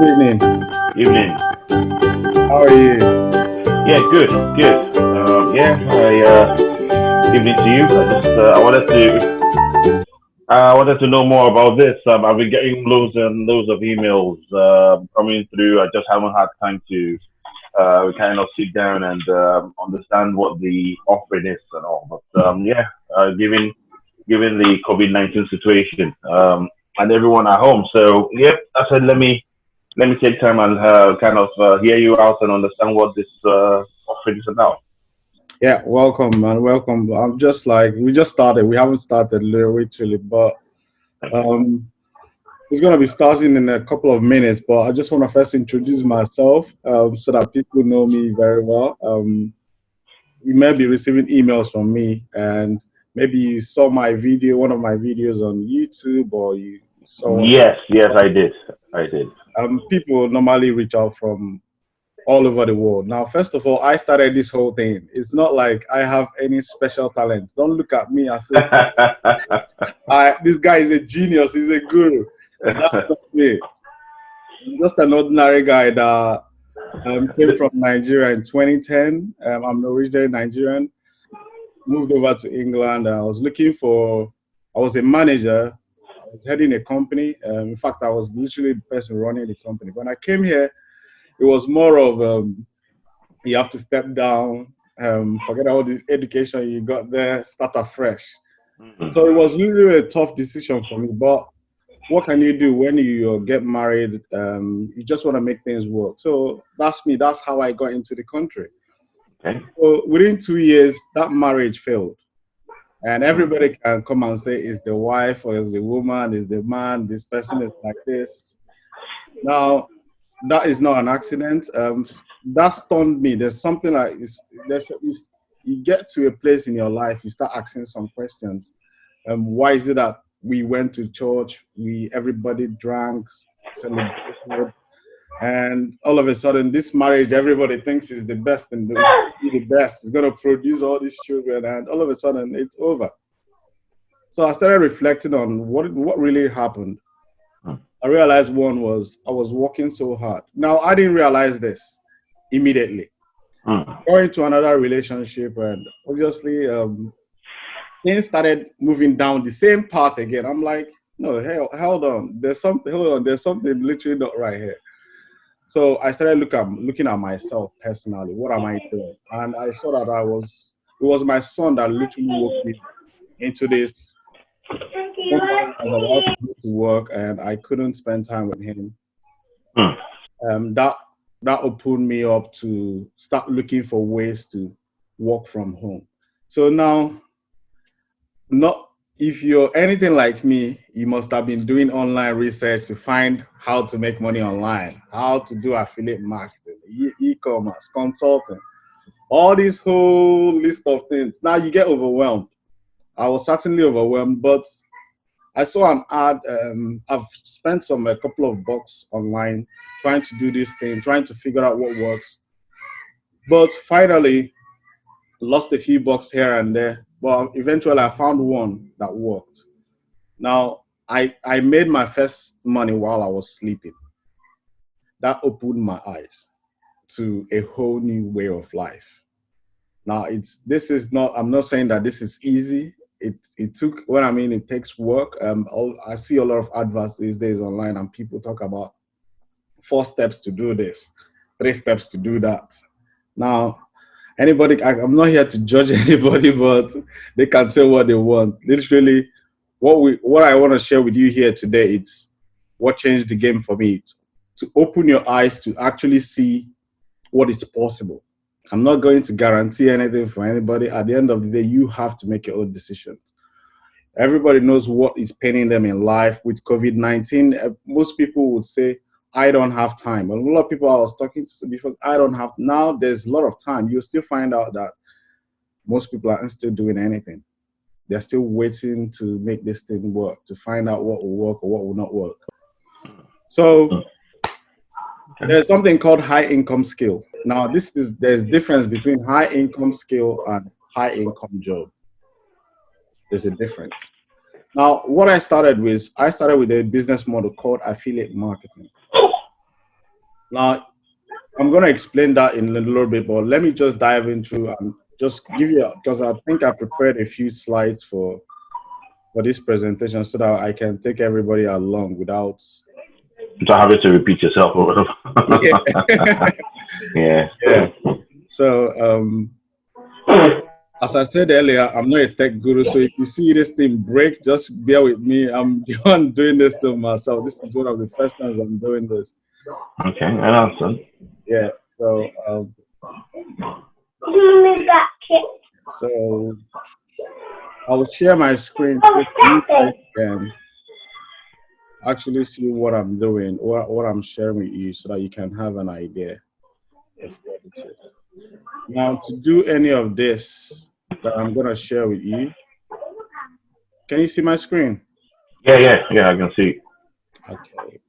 evening. Evening. How are you? Yeah, good, good. Evening to you. I wanted to know more about this. I've been getting loads and loads of emails coming through. I just haven't had time to kind of sit down and understand what the offering is and all. But given the COVID-19 situation and everyone at home, so yep, I said let me take time and kind of hear you out and understand what this offering is about. Yeah, welcome, man. Welcome. I'm just like we just started. We haven't started literally, but Okay. um, it's gonna be starting in a couple of minutes. But I just want to first introduce myself so that people know me very well. You may be receiving emails from me, and maybe you saw my video, one of my videos on YouTube, or you saw one. Yes, yes, I did. I did. People normally reach out from all over the world. Now, first of all, I started this whole thing. It's not like I have any special talents. Don't look at me as if this guy is a genius, he's a guru. That's not me. I'm just an ordinary guy that came from Nigeria in 2010. I'm originally Nigerian, moved over to England. I was a manager. I was heading a company. In fact, I was literally the person running the company. When I came here, it was more of you have to step down, forget all the education you got there, start afresh. So it Mhm. was really a tough decision for me. But what can you do when you get married? You just want to make things work. So that's me. That's how I got into the country. Okay. So within 2 years, that marriage failed. And Mm. everybody can come and say, is the wife or is the woman, is the man, this person is like this. Now, that is not an accident. That stunned me. There's something like you get to a place in your life, you start asking some questions. Why is it that we went to church, we everybody drank, celebrated, and all of a sudden this marriage everybody thinks is the best and it's going to be the best. It's going to produce all these children, and all of a sudden it's over. So I started reflecting on what really happened. Mm. I realized one was I was working so hard. Now I didn't realize this immediately. Mm. Going to another relationship, and obviously things started moving down the same path again. I'm like, no, hold on. There's something. Hold on. There's something literally not right here. So I started looking at myself personally. What am I doing? And I saw that it was my son that literally woke me into this. One morning, I was about to go to work, and I couldn't spend time with him. Mm. That opened me up to start looking for ways to work from home. So now, not if you're anything like me, you must have been doing online research to find how to make money online, how to do affiliate marketing, e-commerce, consulting, all this whole list of things. Now you get overwhelmed. I was certainly overwhelmed, but I saw an ad. I've spent a couple of bucks online trying to do this thing, trying to figure out what works. But finally, lost a few bucks here and there. But eventually, I found one that worked. Now, I made my first money while I was sleeping. That opened my eyes to a whole new way of life. Now, this is not. I'm not saying that this is easy. It took. What I mean, it takes work. I see a lot of adverts these days online, and people talk about 4 steps to do this, 3 steps to do that. Now, I'm not here to judge anybody, but they can say what they want. Literally, what I want to share with you here today, it's what changed the game for me. To open your eyes to actually see what is possible. I'm not going to guarantee anything for anybody. At the end of the day, you have to make your own decisions. Everybody knows what is paining them in life with COVID-19. Most people would say, I don't have time. And a lot of people I was talking to before, I don't have. Now there's a lot of time. You'll still find out that most people aren't still doing anything. They're still waiting to make this thing work, to find out what will work or what will not work. So Mm. Okay. there's something called high income skill. Now, there's difference between high income skill and high income job. There's a difference. Now, what I started with a business model called affiliate marketing. Now, I'm going to explain that in a little bit, but let me just dive into and just give you, because I think I prepared a few slides for this presentation so that I can take everybody along without. Without having to repeat yourself or Yeah. whatever. Yeah. Yeah. So, as I said earlier, I'm not a tech guru. So if you see this thing break, just bear with me. I'm the one doing this to myself. This is one of the first times I'm doing this. Okay, I understand. Yeah. So, so I'll share my screen so you guys can actually see what I'm doing, what I'm sharing with you, so that you can have an idea of what it is. Now, to do any of this that I'm going to share with you, can you see my screen? Yeah, I can see. Okay.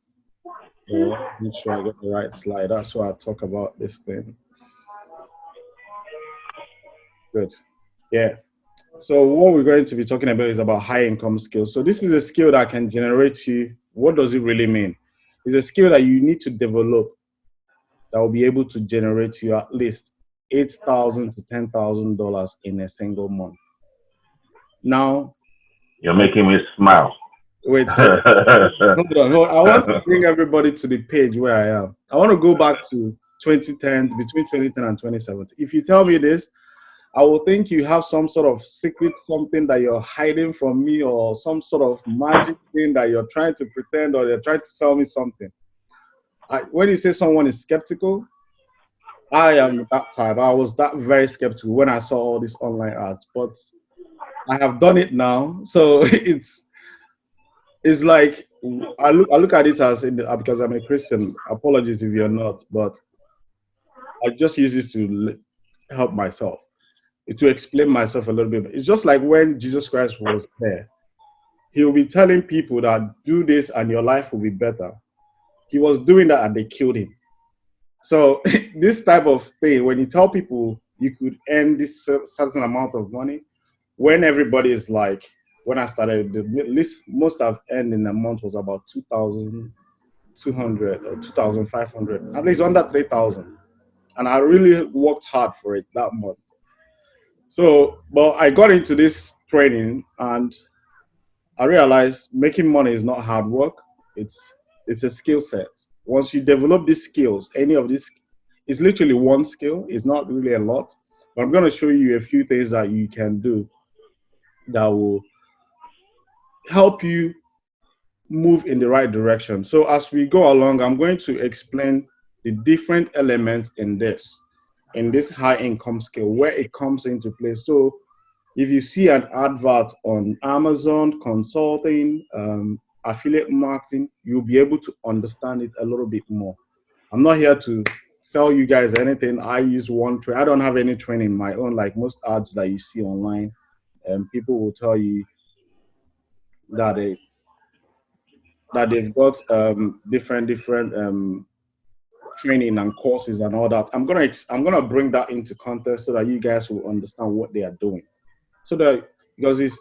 So make sure I get the right slide. That's why I talk about this thing. Good. Yeah. So what we're going to be talking about is about high income skills. So this is a skill that can generate you. What does it really mean? It's a skill that you need to develop that will be able to generate you at least $8,000 to $10,000 in a single month. Now, You're making me smile. wait, hold on. I want to bring everybody to the page where I am. I want to go back to 2010, between 2010 and 2017. If you tell me this, I will think you have some sort of secret, something that you're hiding from me, or some sort of magic thing that you're trying to pretend, or you're trying to sell me something. When you say someone is skeptical, I am that type. I was that very skeptical when I saw all these online ads, but I have done it now. So it's like I look at it as because I'm a Christian. Apologies if you're not, but I just use this to help myself, to explain myself a little bit. It's just like when Jesus Christ was there, he will be telling people that do this and your life will be better. He was doing that and they killed him. So this type of thing, when you tell people you could earn this certain amount of money, when everybody is like, when I started, the least most I've earned in a month was about 2,200 or 2,500, at least under 3,000. And I really worked hard for it that month. So, but I got into this training and I realized making money is not hard work. It's a skill set. Once you develop these skills, any of this, it's literally one skill. It's not really a lot. But I'm going to show you a few things that you can do that will help you move in the right direction. So as we go along, I'm going to explain the different elements in this high income skill, where it comes into play. So if you see an advert on Amazon, consulting, affiliate marketing, you'll be able to understand it a little bit more. I'm not here to sell you guys anything. I use one train. I don't have any training in my own, like most ads that you see online. And people will tell you that they've got different training and courses and all that. I'm gonna bring that into context so that you guys will understand what they are doing. So that because it's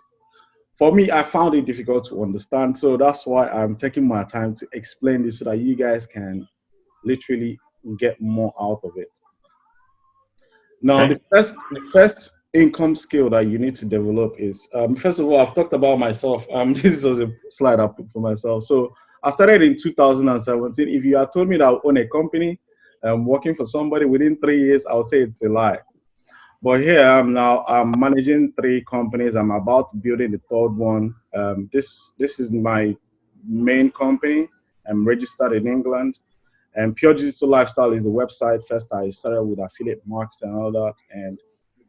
for me, I found it difficult to understand. So that's why I'm taking my time to explain this so that you guys can literally get more out of it. Now, Okay. the first income skill that you need to develop is first of all, I've talked about myself. This was a slide I put for myself. So I started in 2017. If you had told me that I own a company, working for somebody within 3 years, I would say it's a lie. But here I am now. I'm managing 3 companies. I'm about building the third one. This is my main company. I'm registered in England. And Pure Digital Lifestyle is the website. First, I started with affiliate marketing and all that. And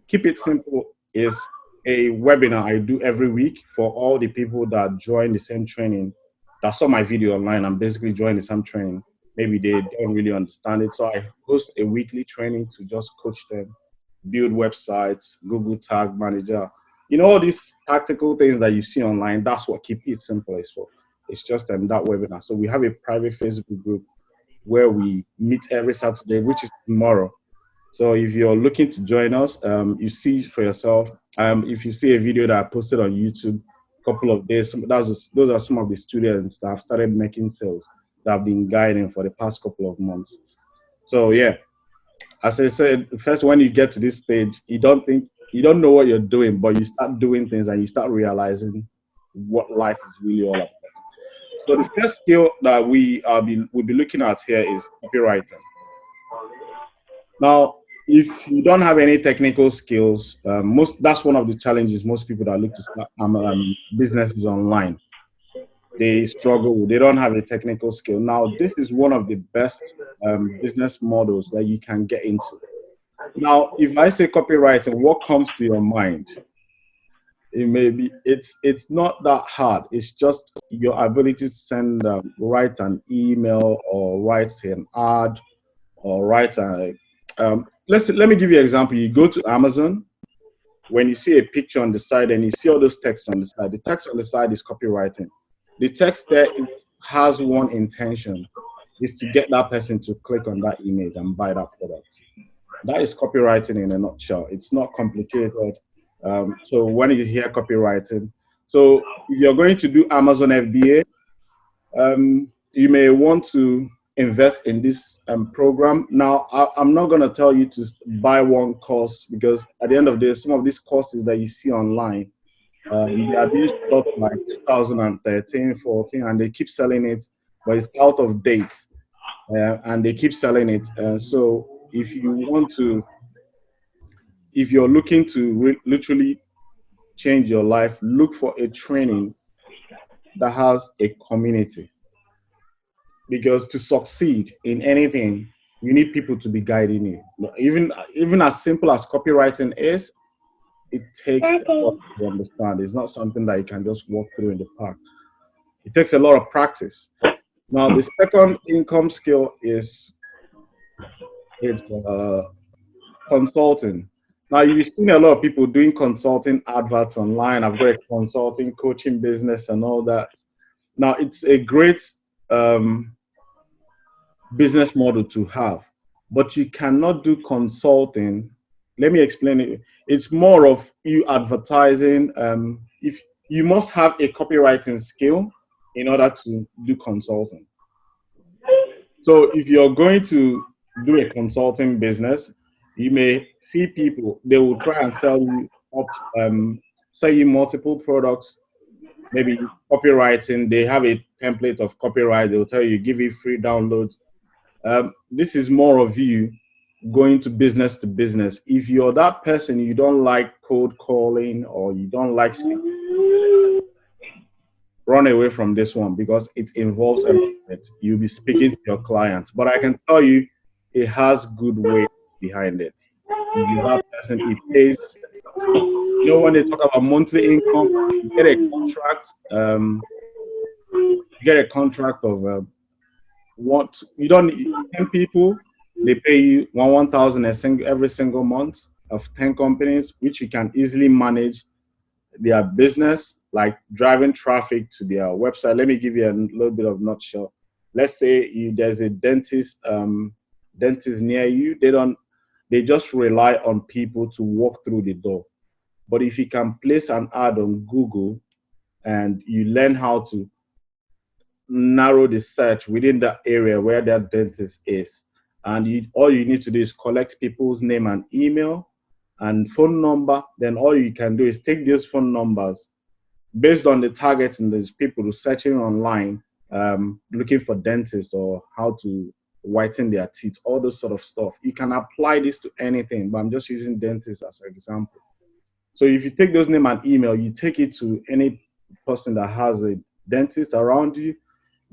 Keep It Simple is a webinar I do every week for all the people that join the same training, that saw my video online and basically join the same training. Maybe they don't really understand it. So I host a weekly training to just coach them, build websites, Google Tag Manager. You know, all these tactical things that you see online, that's what Keep It Simple is for. It's just that webinar. So we have a private Facebook group where we meet every Saturday, which is tomorrow. So if you're looking to join us, you see for yourself. If you see a video that I posted on YouTube a couple of days, those are some of the students that have started making sales that I've been guiding for the past couple of months. So yeah, as I said, first when you get to this stage, you don't know what you're doing, but you start doing things and you start realizing what life is really all about. So the first skill that we'll be looking at here is copywriting. Now, if you don't have any technical skills, most that's one of the challenges most people that look to start businesses online they struggle with. They don't have a technical skill. Now, this is one of the best business models that you can get into. Now, if I say copywriting, what comes to your mind? It may be it's not that hard. It's just your ability to send write an email or write an ad or write a let me give you an example. You go to Amazon when you see a picture on the side and you see all those text on the side. The text on the side is copywriting. The text there has one intention is to get that person to click on that image and buy that product. That is copywriting in a nutshell. It's not complicated. So when you hear copywriting, so if you're going to do Amazon FBA, you may want to invest in this program. Now, I'm not going to tell you to buy one course because at the end of the day, some of these courses that you see online, they are being stopped like 2013, 14, and they keep selling it, but it's out of date, and they keep selling it. So if you're looking to literally change your life, look for a training that has a community. Because to succeed in anything, you need people to be guiding you. Even as simple as copywriting is, it takes a lot to understand. It's not something that you can just walk through in the park. It takes a lot of practice. Now, the second income skill is it's consulting. Now, you've seen a lot of people doing consulting adverts online. I've got a consulting coaching business and all that. Now, it's a great business model to have, but you cannot do consulting. Let me explain it. It's more of you advertising. If you must have a copywriting skill in order to do consulting. So if you're going to do a consulting business, you may see people, they will try and sell you multiple products, maybe copywriting. They have a template of copyright. They'll tell you, give you free downloads. This is more of you going to business. If you're that person, you don't like cold calling or you don't like speaking, run away from this one because it involves a lot of it. You'll be speaking to your clients, but I can tell you it has good weight behind it. If you're that person, it pays. When they talk about monthly income, you get a contract. You get a contract of what you don't 10 people, they pay you 1,000 every single month of 10 companies, which you can easily manage their business, like driving traffic to their website. Let me give you a little bit of nutshell. Let's say there's a dentist near you. They just rely on people to walk through the door. But if you can place an ad on Google and you learn how to narrow the search within that area where that dentist is, and all you need to do is collect people's name and email and phone number. Then all you can do is take those phone numbers based on the targets and these people who searching online, looking for dentists or how to whiten their teeth, all those sort of stuff. You can apply this to anything, but I'm just using dentists as an example. So if you take those name and email, you take it to any person that has a dentist around you,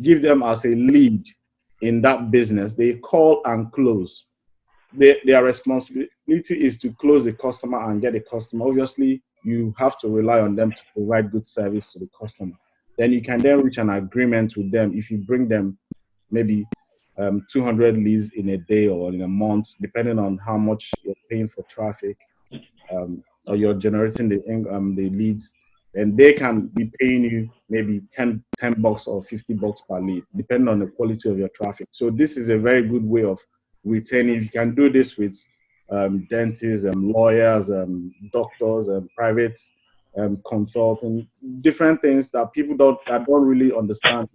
give them as a lead in that business. They call and close. Their responsibility is to close the customer and get a customer. Obviously, you have to rely on them to provide good service to the customer. Then you can then reach an agreement with them if you bring them maybe 200 leads in a day or in a month, depending on how much you're paying for traffic, or you're generating the leads. And they can be paying you maybe 10 bucks or 50 bucks per lead, depending on the quality of your traffic. So this is a very good way of retaining. You can do this with dentists and lawyers and doctors and private consultants, different things that people don't really understand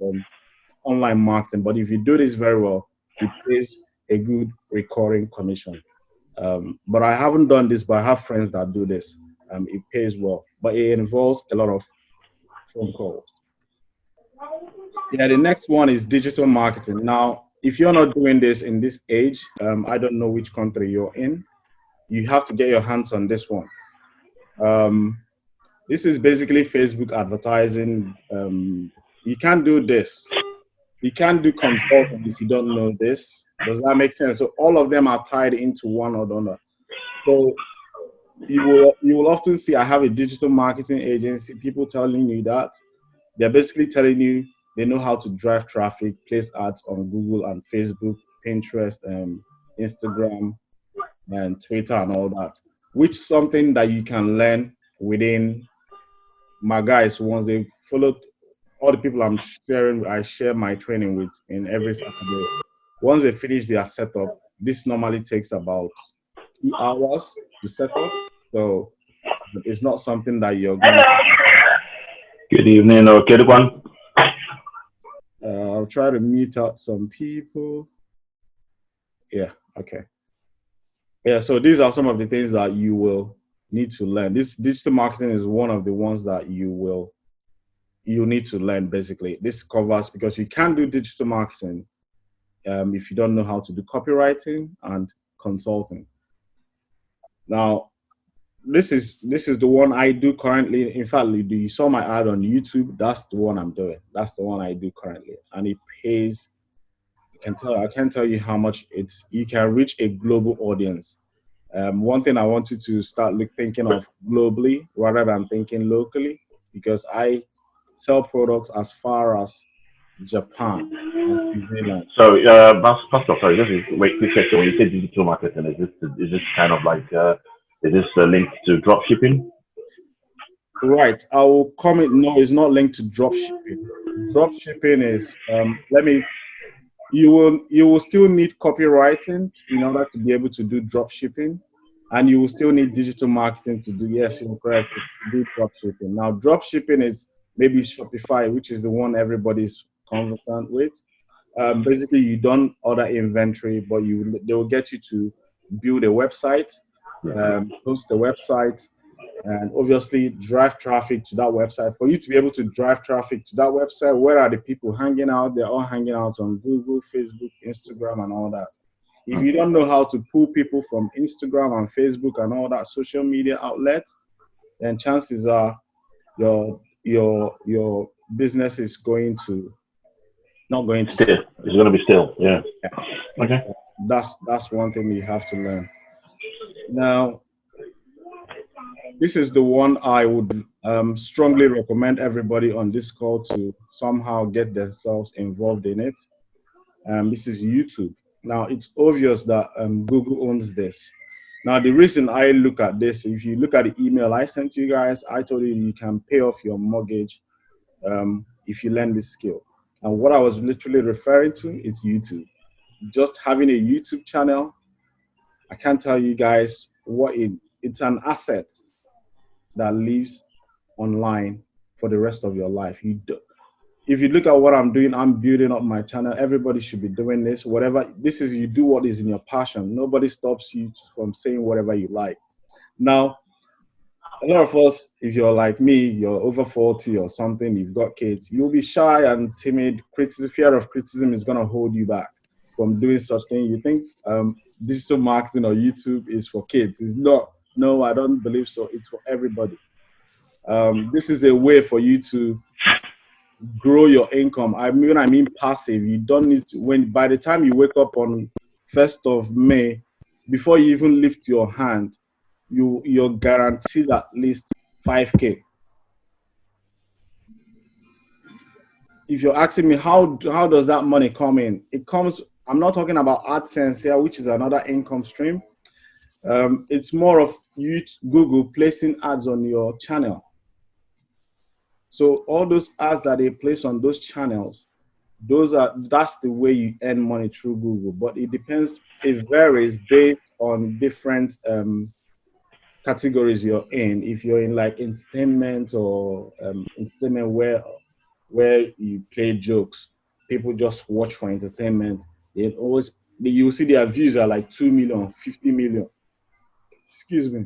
online marketing. But if you do this very well, it pays. a good recurring commission. But I haven't done this, but I have friends that do this. It pays well, but it involves a lot of phone calls. Yeah, the next one is digital marketing. Now, if you're not doing this in this age, I don't know which country you're in, you have to get your hands on this one. Um, this is basically Facebook advertising. You can't do this. You can't do consulting if you don't know this. Does that make sense? So all of them are tied into one or the other. So you will often see I have a digital marketing agency. People telling you that they're basically telling you they know how to drive traffic, place ads on Google and Facebook, Pinterest, Instagram, and Twitter and all that. Which something that you can learn within my guys once they followed all the people I share my training with in every Saturday. Once they finish their setup, this normally takes about 2 hours to set up. So it's not something that you're gonna. Good evening, okay, one. I'll try to mute out some people. Yeah, okay. Yeah, so these are some of the things that you will need to learn. This digital marketing is one of the ones that you need to learn basically. This covers because you can't do digital marketing if you don't know how to do copywriting and consulting. Now, this is the one I do currently. In fact, you saw my ad on YouTube. That's the one I'm doing. That's the one I do currently, and it pays. I can't tell you how much you can reach a global audience. One thing I want you to start thinking of globally rather than thinking locally, because I sell products as far as Japan and New Zealand. So, Pastor, sorry, just wait, quick question. When you say digital marketing, is this kind of like is this linked to drop shipping? Right. I will comment. No, it's not linked to drop shipping. Drop shipping is you will still need copywriting in order to be able to do drop shipping, and you will still need digital marketing to do. Yes, you're correct. To do drop shipping. Now, drop shipping is maybe Shopify, which is the one everybody's conversant with. Basically, you don't order inventory, but they will get you to build a website, host the website, and obviously drive traffic to that website. For you to be able to drive traffic to that website, where are the people hanging out? They're all hanging out on Google, Facebook, Instagram, and all that. If you don't know how to pull people from Instagram and Facebook and all that social media outlets, then chances are your business is not going to Still, it's going to be still. Yeah. Okay. That's one thing you have to learn. Now, this is the one I would strongly recommend everybody on this call to somehow get themselves involved in it. This is YouTube. Now, it's obvious that Google owns this. Now, the reason I look at this, if you look at the email I sent you guys, I told you you can pay off your mortgage if you learn this skill. And what I was literally referring to is YouTube. Just having a YouTube channel, I can't tell you guys it's an asset that lives online for the rest of your life. If you look at what I'm doing, I'm building up my channel. Everybody should be doing this. Whatever this is, you do what is in your passion. Nobody stops you from saying whatever you like. Now, a lot of us, if you're like me, you're over 40 or something, you've got kids, you'll be shy and timid. Fear of criticism is going to hold you back from doing such thing. You think digital marketing or YouTube is for kids. It's not. No, I don't believe so. It's for everybody. This is a way for you to grow your income. I mean passive. You don't need to, by the time you wake up on 1st of May, before you even lift your hand, you're guaranteed at least 5K. If you're asking me how does that money come in? It comes, I'm not talking about AdSense here, which is another income stream. It's more of Google placing ads on your channel. So all those ads that they place on those channels, that's the way you earn money through Google. But it depends, it varies based on different categories you're in. If you're in like entertainment or entertainment where you play jokes, people just watch for entertainment, they always you see their views are like 2 million, 50 million. Excuse me.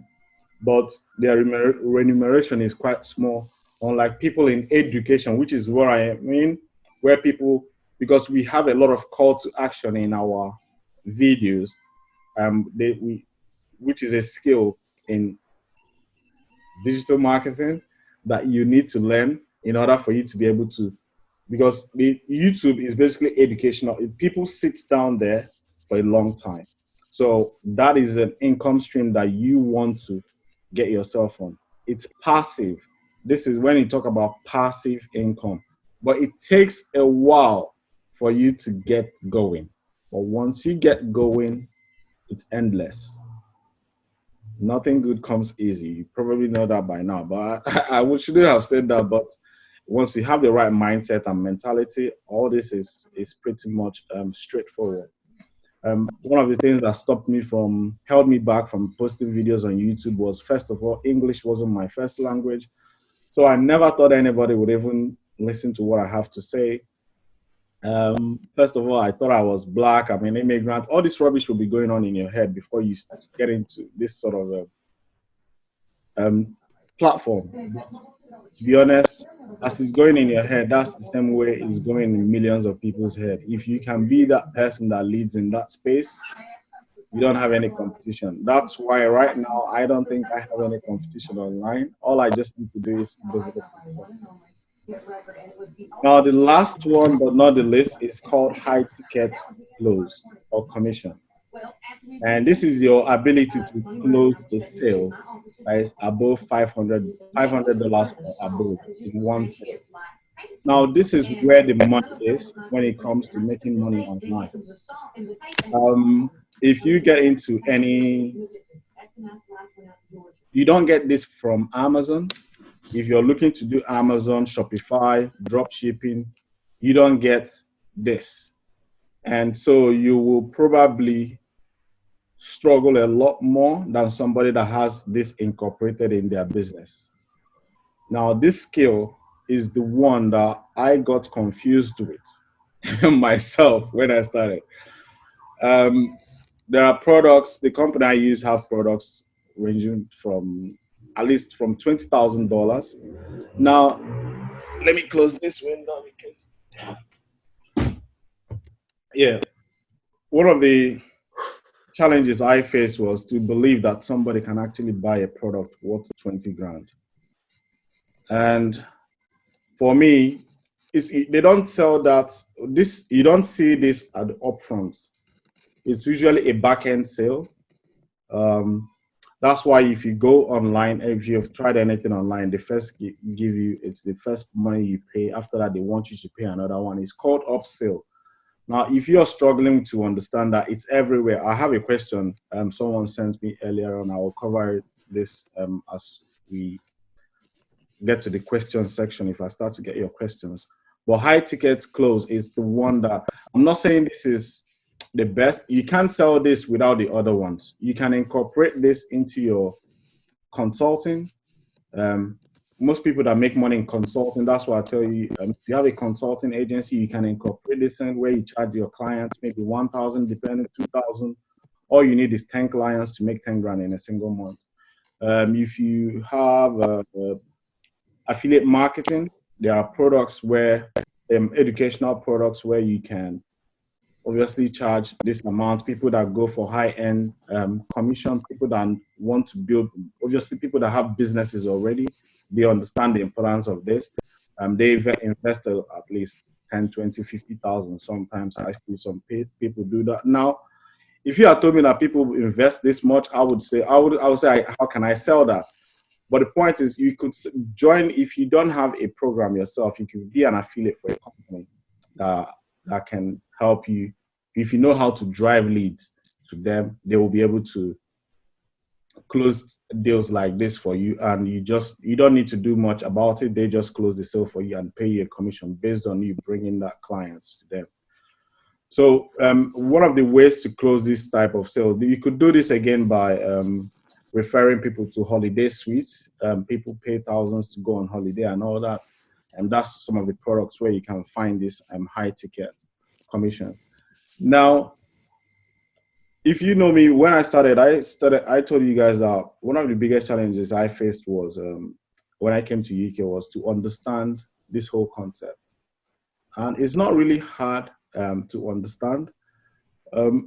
But their remuneration is quite small. Unlike people in education, which is where I mean, where people, because we have a lot of call to action in our videos, which is a skill in digital marketing that you need to learn in order for you to be able to, because the YouTube is basically educational. People sit down there for a long time. So that is an income stream that you want to get yourself on. It's passive. This is when you talk about passive income, but it takes a while for you to get going. But once you get going, it's endless. Nothing good comes easy. You probably know that by now, but shouldn't have said that. But once you have the right mindset and mentality, all this is pretty much straightforward. One of the things that held me back from posting videos on YouTube was, first of all, English wasn't my first language. So I never thought anybody would even listen to what I have to say. First of all, I thought I was black. I'm an immigrant. All this rubbish will be going on in your head before you get into this sort of platform. But to be honest, as it's going in your head, that's the same way it's going in millions of people's head. If you can be that person that leads in that space, you don't have any competition. That's why right now I don't think I have any competition online. All I just need to do is develop myself. Now, the last one, but not the least, is called high ticket close or commission. And this is your ability to close the sale that is above $500 or above in one sale. Now, this is where the money is when it comes to making money online. If you get into you don't get this from Amazon. If you're looking to do Amazon, Shopify, drop shipping, you don't get this. And so you will probably struggle a lot more than somebody that has this incorporated in their business. Now, this skill is the one that I got confused with myself when I started. There are products, the company I use have products ranging from at least from $20,000. Now, let me close this window because, yeah, one of the challenges I faced was to believe that somebody can actually buy a product worth 20 grand. And for me, they don't sell that. You don't see this at the upfront. It's usually a back-end sale. That's why if you go online, if you've tried anything online, it's the first money you pay. After that, they want you to pay another one. It's called upsell. Now, if you're struggling to understand that, it's everywhere. I have a question someone sent me earlier on. I will cover this as we get to the question section if I start to get your questions. But high ticket close is the one that, I'm not saying this is the best. You can't sell this without the other ones. You can incorporate this into your consulting. Most people that make money in consulting, that's why I tell you, if you have a consulting agency, you can incorporate this in where you charge your clients maybe 1,000, depending 2,000. All you need is 10 clients to make 10 grand in a single month. If you have affiliate marketing, there are products where educational products where you can obviously charge this amount. People that go for high-end commission, people that want to build, obviously people that have businesses already, they understand the importance of this. They invest at least 10, 20, 50,000. Sometimes I see some people do that. Now, if you had told me that people invest this much, I would say, how can I sell that? But the point is, you could join, if you don't have a program yourself, you could be an affiliate for a company that can help you. If you know how to drive leads to them, they will be able to close deals like this for you. And you don't need to do much about it. They just close the sale for you and pay you a commission based on you bringing that clients to them. So one of the ways to close this type of sale, you could do this again by referring people to holiday suites. People pay thousands to go on holiday and all that. And that's some of the products where you can find this high ticket commission. Now, if you know me, when I told you guys that one of the biggest challenges I faced was when I came to UK was to understand this whole concept. And it's not really hard to understand.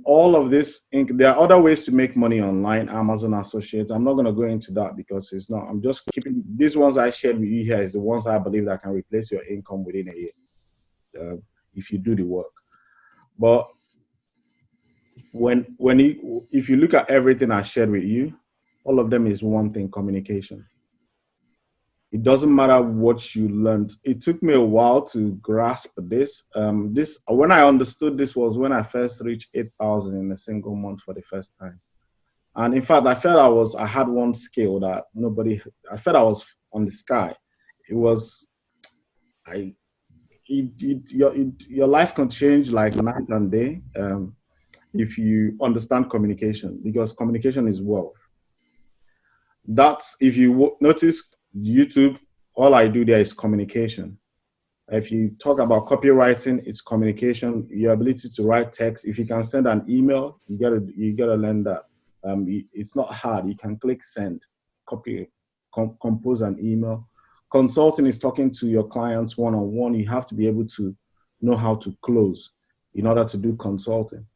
All of this, there are other ways to make money online, Amazon Associates. I'm not going to go into that because it's not, I'm just keeping these ones I shared with you here is the ones I believe that can replace your income within a year if you do the work. But if you look at everything I shared with you, all of them is one thing: communication. It doesn't matter what you learned. It took me a while to grasp this. This when I understood this was when I first reached 8,000 in a single month for the first time. And in fact, I had one skill that nobody. I felt I was on the sky. It was I. Your life can change like night and day. If you understand communication, because communication is wealth. That's if you notice YouTube, all I do there is communication. If you talk about copywriting, it's communication, your ability to write text. If you can send an email, you gotta learn that. It's not hard. You can click send, copy, compose an email. Consulting is talking to your clients one on one. You have to be able to know how to close in order to do consulting.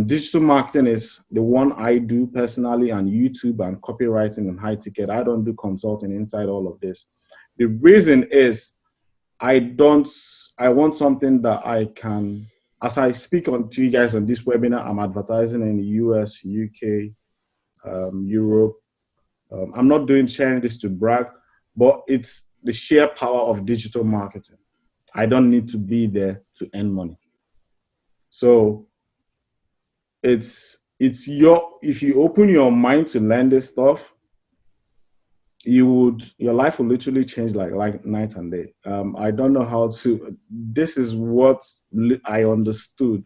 Digital marketing is the one I do personally, and YouTube and copywriting and high ticket. I don't do consulting inside all of this. The reason is I don't, I want something that I can, as I speak on to you guys on this webinar, I'm advertising in the US, UK, Europe. I'm not sharing this to brag, but it's the sheer power of digital marketing. I don't need to be there to earn money. So if you open your mind to learn this stuff, your life will literally change like night and day. I don't know how to. This is what I understood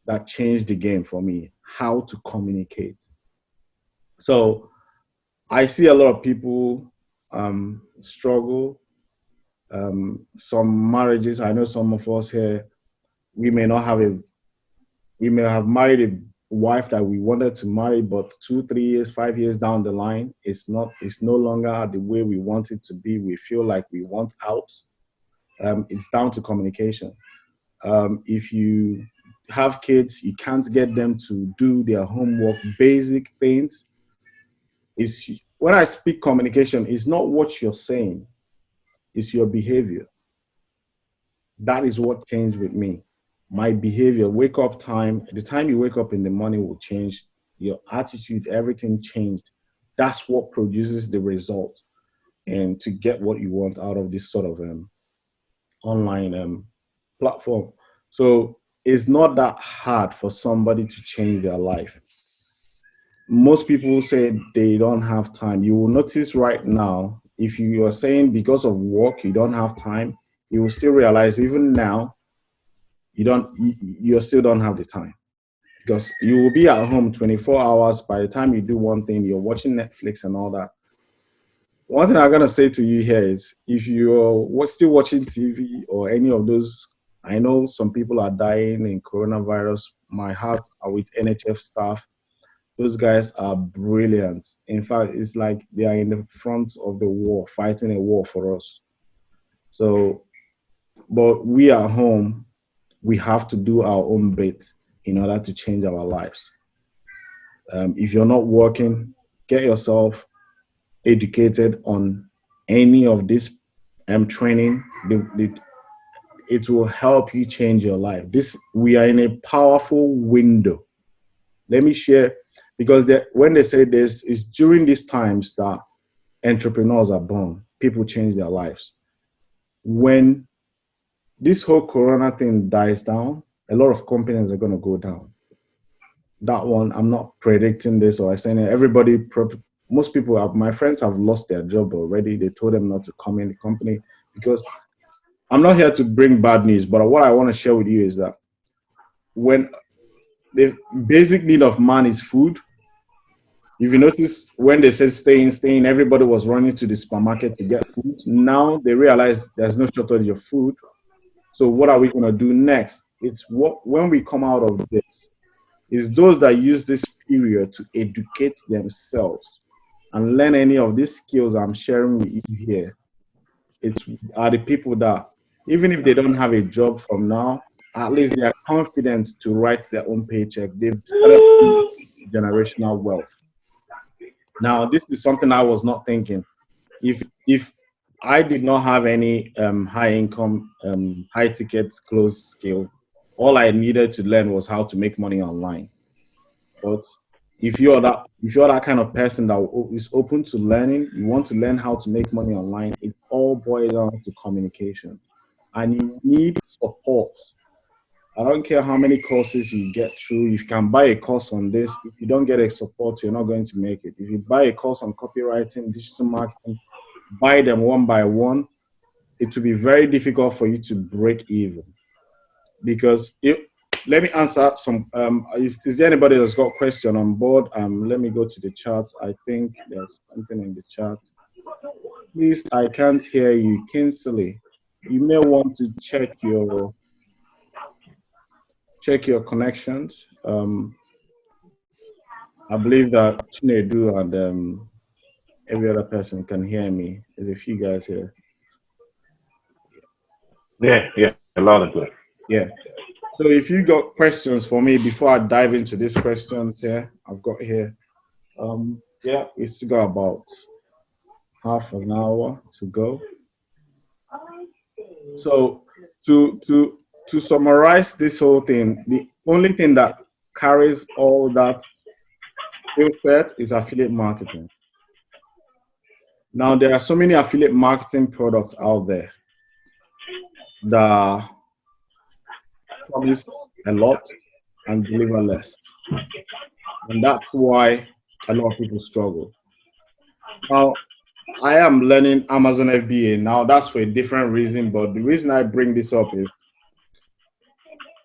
that changed the game for me: how to communicate. So I see a lot of people struggle. Some marriages. I know some of us here. We may not have a we may have married a wife that we wanted to marry, but 2, 3 years, 5 years down the line, it's no longer the way we want it to be. We feel like we want out. It's down to communication. If you have kids, you can't get them to do their homework, basic things. It's when I speak communication, it's not what you're saying, it's your behavior. That is what changed with me. My behavior, wake up time, the time you wake up in the morning will change. Your attitude, everything changed. That's what produces the result. And to get what you want out of this sort of online platform. So it's not that hard for somebody to change their life. Most people say they don't have time. You will notice right now, if you are saying because of work you don't have time, you will still realize even now you still don't have the time, because you will be at home 24 hours. By the time you do one thing, you're watching Netflix and all that. One thing I'm going to say to you here is, if you're still watching TV or any of those, I know some people are dying in coronavirus. My heart are with NHF staff. Those guys are brilliant. In fact, it's like they are in the front of the war, fighting a war for us. So, but we are home, we have to do our own bit in order to change our lives. If you're not working, get yourself educated on any of this training. It will help you change your life. We are in a powerful window. Let me share, because when they say this, it's during these times that entrepreneurs are born. People change their lives. When this whole corona thing dies down, a lot of companies are going to go down. That one, I'm not predicting this or saying it. Most people, my friends have lost their job already. They told them not to come in the company, because I'm not here to bring bad news, but what I want to share with you is that when the basic need of man is food, if you notice, when they said staying, everybody was running to the supermarket to get food. Now they realize there's no shortage of food. So what are we going to do next? When we come out of this, It's those that use this period to educate themselves and learn any of these skills I'm sharing with you here. It's are the people that, even if they don't have a job from now, at least they are confident to write their own paycheck. They've started generational wealth. Now, this is something I was not thinking. If I did not have any high income, high ticket close skill, all I needed to learn was how to make money online. But if you're that kind of person that is open to learning, you want to learn how to make money online, it all boils down to communication. And you need support. I don't care how many courses you get through. You can buy a course on this. If you don't get a support, you're not going to make it. If you buy a course on copywriting, digital marketing, buy them one by one, it will be very difficult for you to break even. Because let me answer some. If is there anybody that's got question on board? Let me go to the chat. I think there's something in the chat. Please, I can't hear you, Kinsley. You may want to check your connections. I believe that Chinedu and every other person can hear me. There's a few guys here. Yeah, loud and clear. Yeah. So if you got questions for me before I dive into these questions here, I've got here. Yeah, we still got about half an hour to go. So to summarize this whole thing, the only thing that carries all that skill set is affiliate marketing. Now there are so many affiliate marketing products out there that promise a lot and deliver less. And that's why a lot of people struggle. Now, I am learning Amazon FBA now. That's for a different reason, but the reason I bring this up is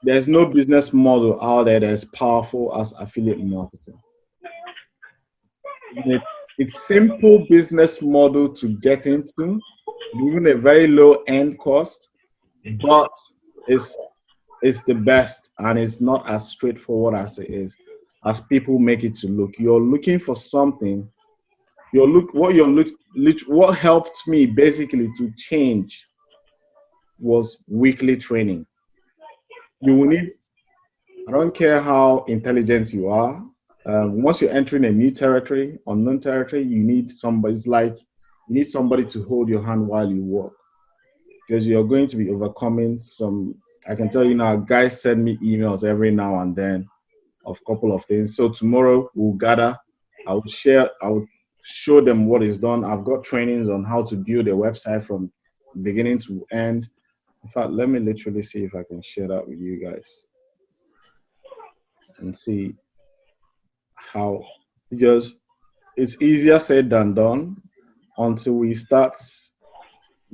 there's no business model out there that's powerful as affiliate marketing. It's simple business model to get into, even a very low end cost, but it's the best and it's not as straightforward as it is, as people make it to look. You're looking for something. What helped me basically to change was weekly training. You will need, I don't care how intelligent you are. Once you're entering a new territory, unknown territory, you need somebody. It's like you need somebody to hold your hand while you walk, because you're going to be overcoming some. I can tell you now, guys send me emails every now and then of a couple of things. So tomorrow we'll gather. I will show them what is done. I've got trainings on how to build a website from beginning to end. In fact, let me literally see if I can share that with you guys and see how, because it's easier said than done. Until we start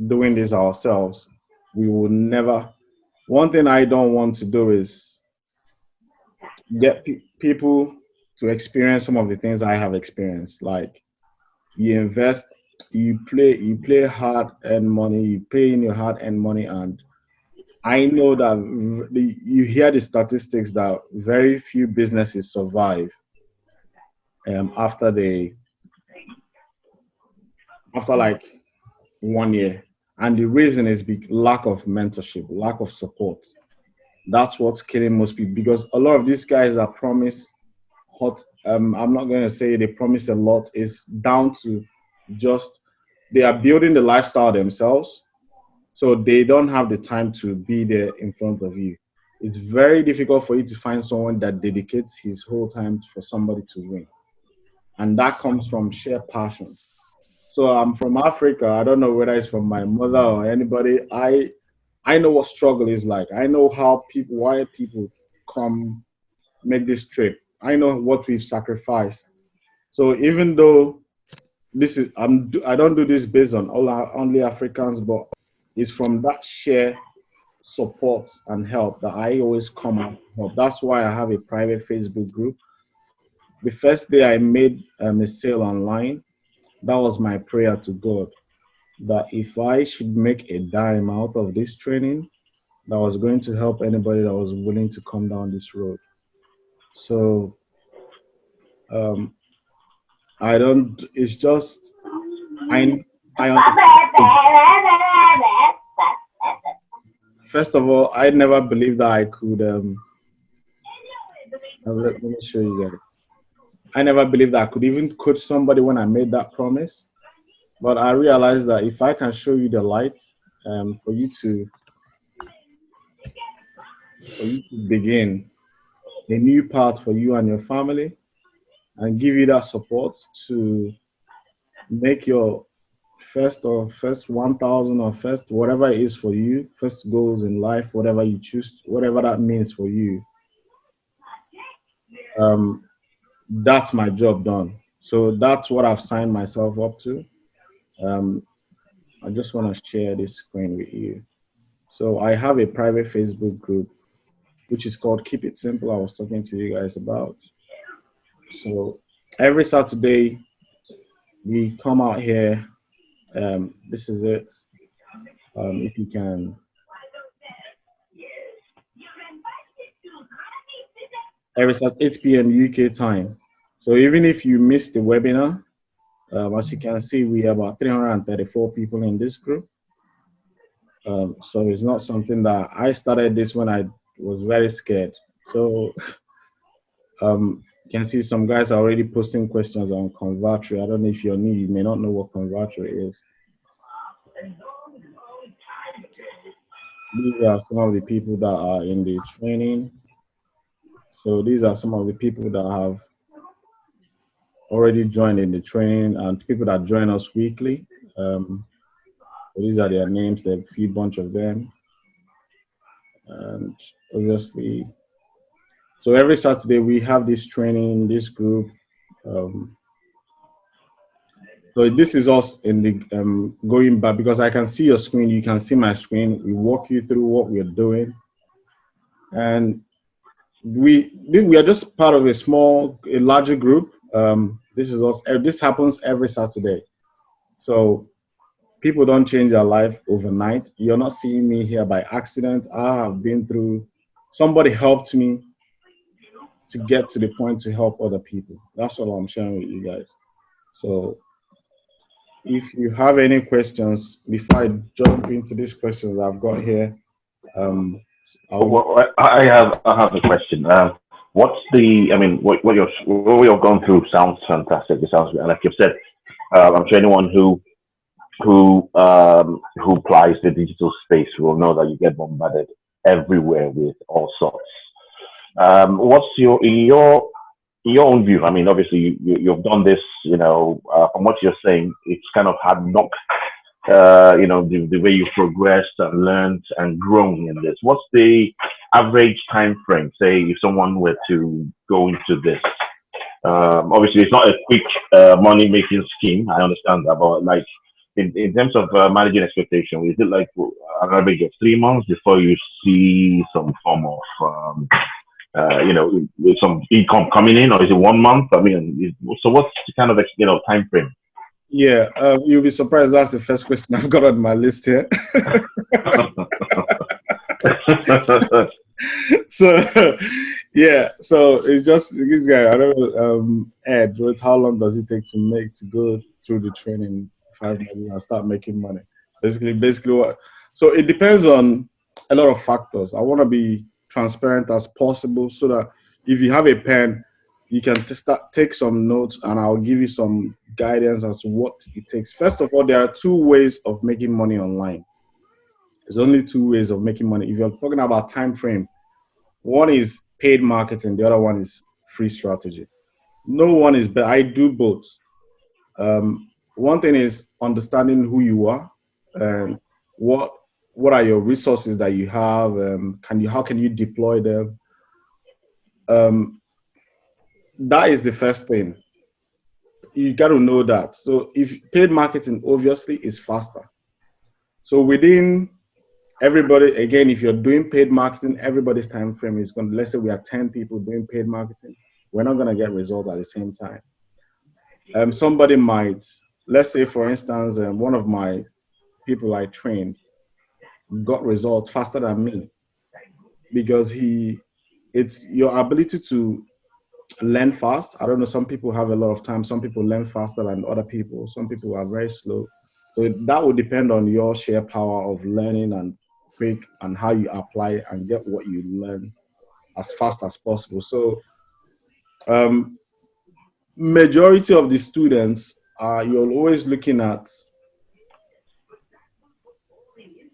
doing this ourselves, we will never. One thing I don't want to do is get people to experience some of the things I have experienced. Like you invest, you play hard earned money, you pay in your hard earned money, and I know that you hear the statistics that very few businesses survive after like 1 year, and the reason is lack of mentorship, lack of support. That's what's killing most people, because a lot of these guys that promise hot, I'm not going to say they promise a lot, is down to just they are building the lifestyle themselves, so they don't have the time to be there in front of you. It's very difficult for you to find someone that dedicates his whole time for somebody to win, and that comes from sheer passion. So I'm from Africa. I don't know whether it's from my mother or anybody. I know what struggle is like. I know why people come make this trip. I know what we've sacrificed. So even though I don't do this based on only Africans, but it's from that share support and help that I always come out. That's why I have a private Facebook group. The first day I made a sale online, that was my prayer to God, that if I should make a dime out of this training, that was going to help anybody that was willing to come down this road. So um, I don't. It's just I understand. First of all, I never believed that I could. Let me show you guys. I never believed that I could even coach somebody when I made that promise. But I realized that if I can show you the light, for you to begin a new path for you and your family, and give you that support to make your first 1,000 or first whatever it is for you, first goals in life, whatever you choose, whatever that means for you. Um, that's my job done. So that's what I've signed myself up to. Um, I just want to share this screen with you. So I have a private Facebook group, which is called Keep It Simple. I was talking to you guys about. So every Saturday we come out here. This is it. If you can, every Saturday 8 p.m. UK time. So even if you missed the webinar, as you can see, we have about 334 people in this group. So it's not something that I started this when I was very scared. So you can see some guys are already posting questions on Convertry. I don't know if you're new, you may not know what Convertry is. These are some of the people that are in the training. So these are some of the people that have already joined in the training and people that join us weekly. So these are their names, there are a few bunch of them. And obviously, so every Saturday we have this training, this group. So this is us in the going back, because I can see your screen, you can see my screen. We walk you through what we're doing, and we are just part of a larger group. This is us. This happens every Saturday. So people don't change their life overnight. You're not seeing me here by accident. I have been through. Somebody helped me to get to the point to help other people. That's what I'm sharing with you guys. So if you have any questions before I jump into these questions I've got here, Well, I have a question. What's the? I mean, what you've gone through sounds fantastic. It sounds like you've said. I'm sure anyone who applies the digital space will know that you get bombarded everywhere with all sorts. What's in your own view? I mean, obviously you've done this. From what you're saying, it's kind of hard knock. The way you progressed and learned and grown in this. What's the average time frame? Say if someone were to go into this. Obviously, it's not a quick money making scheme. I understand that, but like in terms of managing expectation, is it like an average of 3 months before you see some form of with some income coming in, or is it 1 month? I mean, so what's the kind of time frame? Yeah, you'll be surprised. That's the first question I've got on my list here. So, yeah, so it's just this guy. I don't know. Ed wrote, how long does it take to go through the training 5 months and start making money? Basically, what? So it depends on a lot of factors. I want to be transparent as possible so that if you have a pen, you can take some notes, and I'll give you some guidance as to what it takes. First of all, there are two ways of making money online. There's only two ways of making money. If you're talking about time frame, one is paid marketing, the other one is free strategy. No one is better. I do both. One thing is understanding who you are and what are your resources that you have. How can you deploy them? That is the first thing. You got to know that. So if paid marketing obviously is faster. So within everybody, again, if you're doing paid marketing, everybody's time frame is going to, let's say we are 10 people doing paid marketing, we're not going to get results at the same time. Somebody might, let's say for instance, one of my people I trained got results faster than me because it's your ability to learn fast. I don't know. Some people have a lot of time. Some people learn faster than other people. Some people are very slow. So that would depend on your sheer power of learning and quick and how you apply and get what you learn as fast as possible. So um, majority of the students are you're always looking at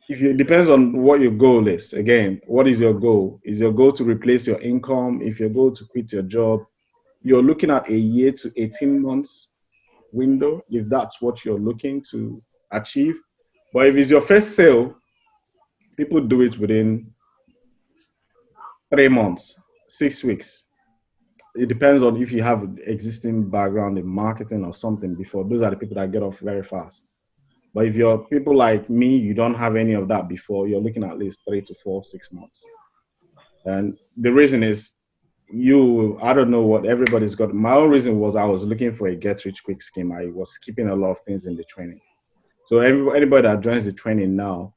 if you, it depends on what your goal is. Again, what is your goal? Is your goal to replace your income? If your goal to quit your job, you're looking at a year to 18 months window if that's what you're looking to achieve. But if it's your first sale, people do it within 3 months, 6 weeks. It depends on if you have existing background in marketing or something before. Those are the people that get off very fast. But if you're people like me, you don't have any of that before, you're looking at least 3 to 4, 6 months. And the reason is I don't know what everybody's got. My own reason was I was looking for a get rich quick scheme. I was skipping a lot of things in the training. So anybody that joins the training now,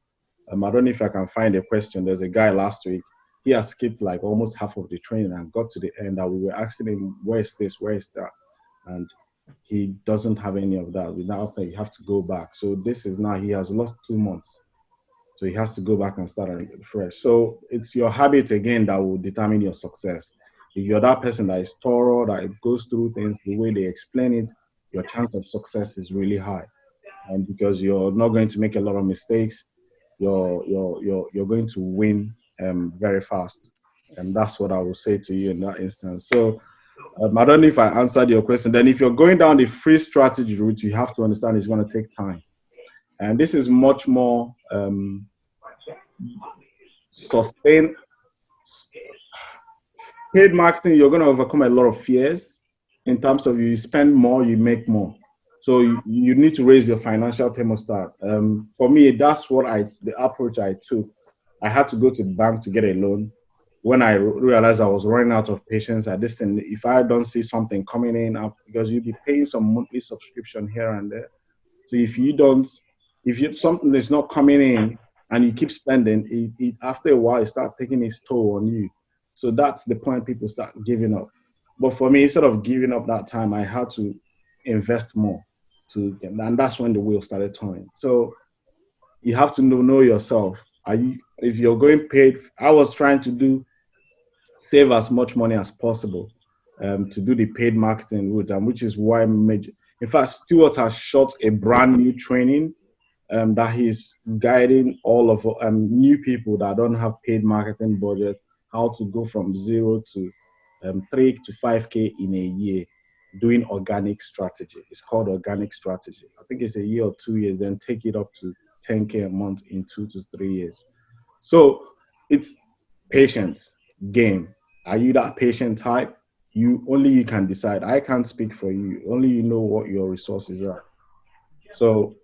I don't know if I can find a question. There's a guy last week. He has skipped like almost half of the training and got to the end that we were asking him, where is this? Where is that? And he doesn't have any of that. We now say you have to go back. So this is now, he has lost 2 months. So he has to go back and start fresh. So it's your habit again that will determine your success. If you're that person that is thorough, that goes through things the way they explain it, your chance of success is really high. And because you're not going to make a lot of mistakes, you're going to win very fast. And that's what I will say to you in that instance. So I don't know if I answered your question. Then if you're going down the free strategy route, you have to understand it's going to take time. And this is much more sustained. Paid marketing, you're going to overcome a lot of fears in terms of you spend more, you make more. So you need to raise your financial thermostat. For me, that's the approach I took. I had to go to the bank to get a loan. When I realized I was running out of patience at this thing, if I don't see something coming in, because you'll be paying some monthly subscription here and there. So if something is not coming in and you keep spending, after a while, it starts taking its toll on you. So that's the point people start giving up. But for me, instead of giving up that time, I had to invest more and that's when the wheel started turning. So you have to know yourself. If you're going paid, I was trying to save as much money as possible to do the paid marketing route, which is why in fact, Stuart has shot a brand new training that he's guiding all of new people that don't have paid marketing budget, how to go from 0 to 3 to 5K in a year doing organic strategy. It's called organic strategy. I think it's a year or 2 years, then take it up to 10K a month in 2 to 3 years. So it's patience game. Are you that patient type? You can decide. I can't speak for you. Only you know what your resources are. So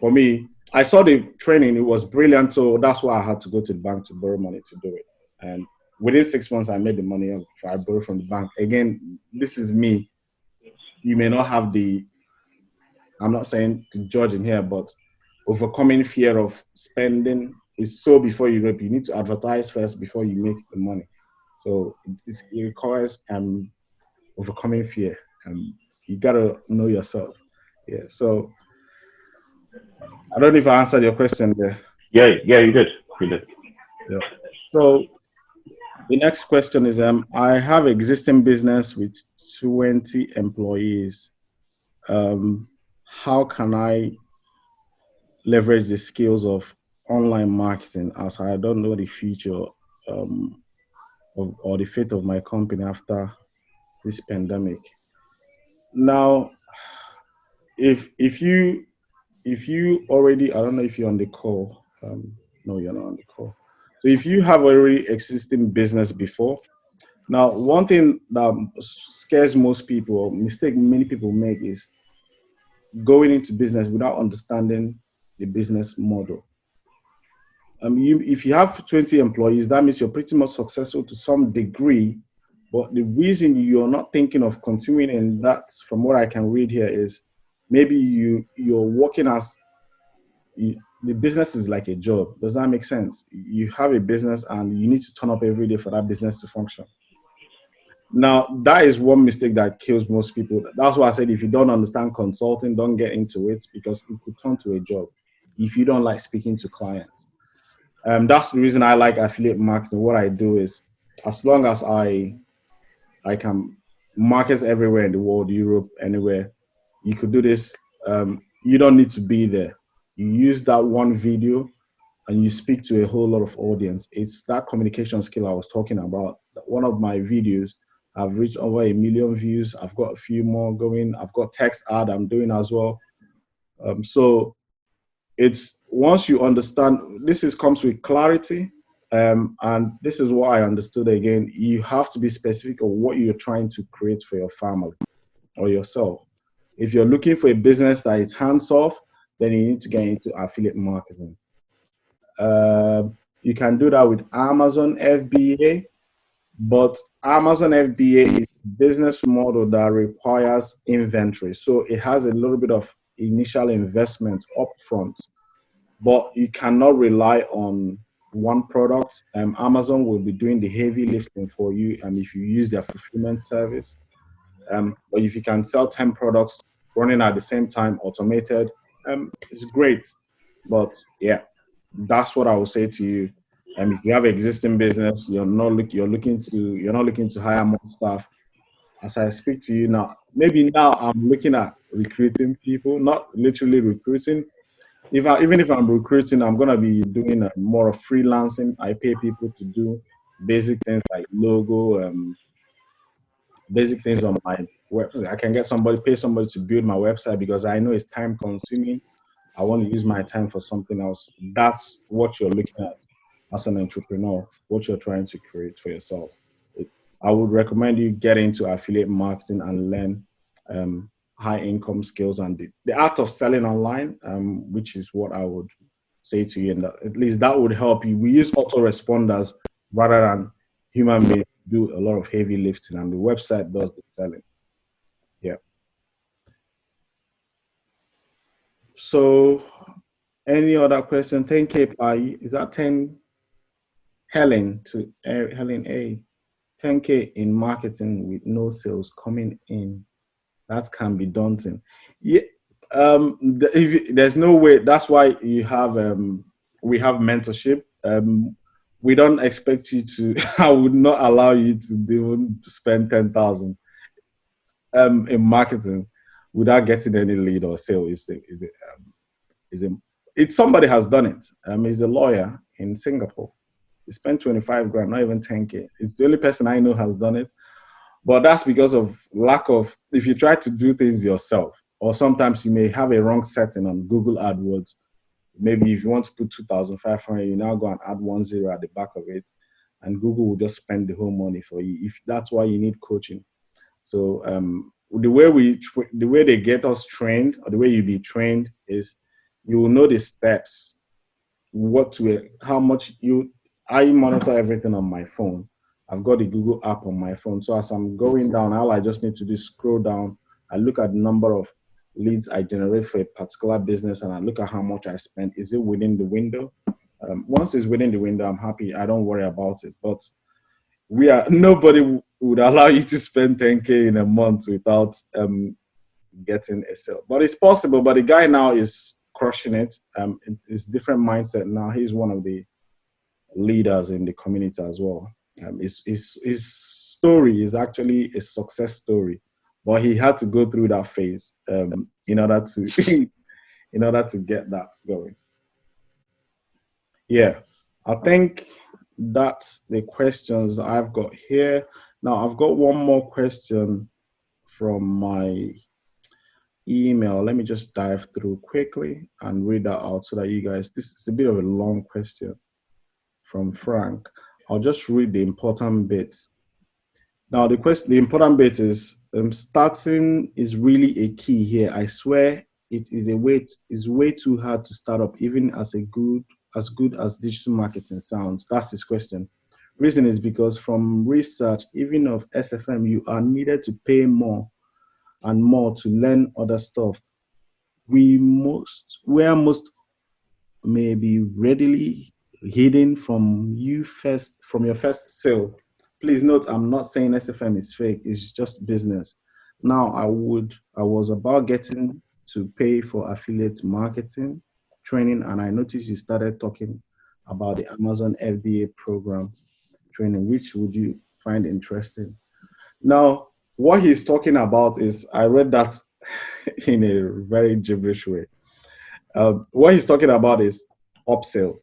for me, I saw the training, it was brilliant. So that's why I had to go to the bank to borrow money to do it. And within 6 months, I made the money I borrowed from the bank. Again, this is me. You may not have I'm not saying to judge in here, but overcoming fear of spending is so before you rip. You need to advertise first before you make the money. So it requires overcoming fear. You got to know yourself. Yeah. So I don't know if I answered your question there. Yeah, yeah, you did. You did. Yeah. So the next question is I have existing business with 20 employees. How can I leverage the skills of online marketing as I don't know the future or the fate of my company after this pandemic? Now, if you already, I don't know if you're on the call. No, you're not on the call. So if you have already existing business before, now one thing that scares most people, or mistake many people make, is going into business without understanding the business model. If you have 20 employees, that means you're pretty much successful to some degree. But the reason you're not thinking of continuing in that, from what I can read here, is maybe you're working the business is like a job. Does that make sense? You have a business and you need to turn up every day for that business to function. Now, that is one mistake that kills most people. That's why I said if you don't understand consulting, don't get into it because it could turn to a job if you don't like speaking to clients. That's the reason I like affiliate marketing. What I do is, as long as I can market everywhere in the world, Europe, anywhere, you could do this. You don't need to be there. You use that one video and you speak to a whole lot of audience. It's that communication skill I was talking about. One of my videos, I've reached over 1 million views. I've got a few more going. I've got text ad I'm doing as well. So it's once you understand, this is comes with clarity. And this is what I understood again. You have to be specific on what you're trying to create for your family or yourself. If you're looking for a business that is hands off, then you need to get into affiliate marketing. You can do that with Amazon FBA, but Amazon FBA is a business model that requires inventory. So it has a little bit of initial investment upfront, but you cannot rely on one product. Amazon will be doing the heavy lifting for you, and if you use their fulfillment service. But if you can sell 10 products running at the same time, automated, it's great. But yeah, that's what I will say to you. If you have existing business, you're not looking to hire more staff. As I speak to you now, maybe now I'm looking at recruiting people, not literally recruiting. Even if I'm recruiting, I'm gonna be doing more of freelancing. I pay people to do basic things like logo, basic things on my website. I can get somebody, pay somebody to build my website because I know it's time consuming. I want to use my time for something else. That's what you're looking at as an entrepreneur, what you're trying to create for yourself. I would recommend you get into affiliate marketing and learn high income skills and the art of selling online, which is what I would say to you. And at least that would help you. We use autoresponders rather than human beings do a lot of heavy lifting, and the website does the selling. Yeah. So, any other question? 10K per, is that 10 Helen A? 10K in marketing with no sales coming in. That can be daunting. Yeah. There's no way. That's why we have mentorship. We don't expect you to. I would not allow you to even spend 10,000 in marketing without getting any lead or sale. Is a, it's somebody has done it. He's a lawyer in Singapore. He spent 25 grand, not even 10K. It's the only person I know has done it. But that's because of lack of, if you try to do things yourself, or sometimes you may have a wrong setting on Google AdWords. Maybe if you want to put 2,500, you now go and add 10 at the back of it, and Google will just spend the whole money for you. If that's why you need coaching. So the way they get us trained, or the way you be trained, is you will know the steps, how much I monitor everything on my phone. I've got the Google app on my phone. So as I'm going down, all I just need to do is scroll down. I look at the number of leads I generate for a particular business, and I look at how much I spent. Is it within the window? Once it's within the window, I'm happy. I don't worry about it. But nobody would allow you to spend 10K in a month without getting a sale. But it's possible. But the guy now is crushing it. It's different mindset now. He's one of the leaders in the community as well. His story is actually a success story, but he had to go through that phase in order to in order to get that going. Yeah, I think that's the questions I've got here. Now I've got one more question from my email. Let me just dive through quickly and read that out so that you guys, this is a bit of a long question from Frank. I'll just read the important bit. Now, the important bit is starting is really a key here. I swear it is is way too hard to start up, even as good as digital marketing sounds. That's his question. Reason is because from research, even of SFM, you are needed to pay more and more to learn other stuff. Where most may be readily hidden from your first sale. please note, I'm not saying SFM is fake. It's just business. Now, I was about getting to pay for affiliate marketing training, and I noticed you started talking about the Amazon FBA program training. Which would you find interesting? Now, what he's talking about is, I read that in a very gibberish way. What he's talking about is upsell.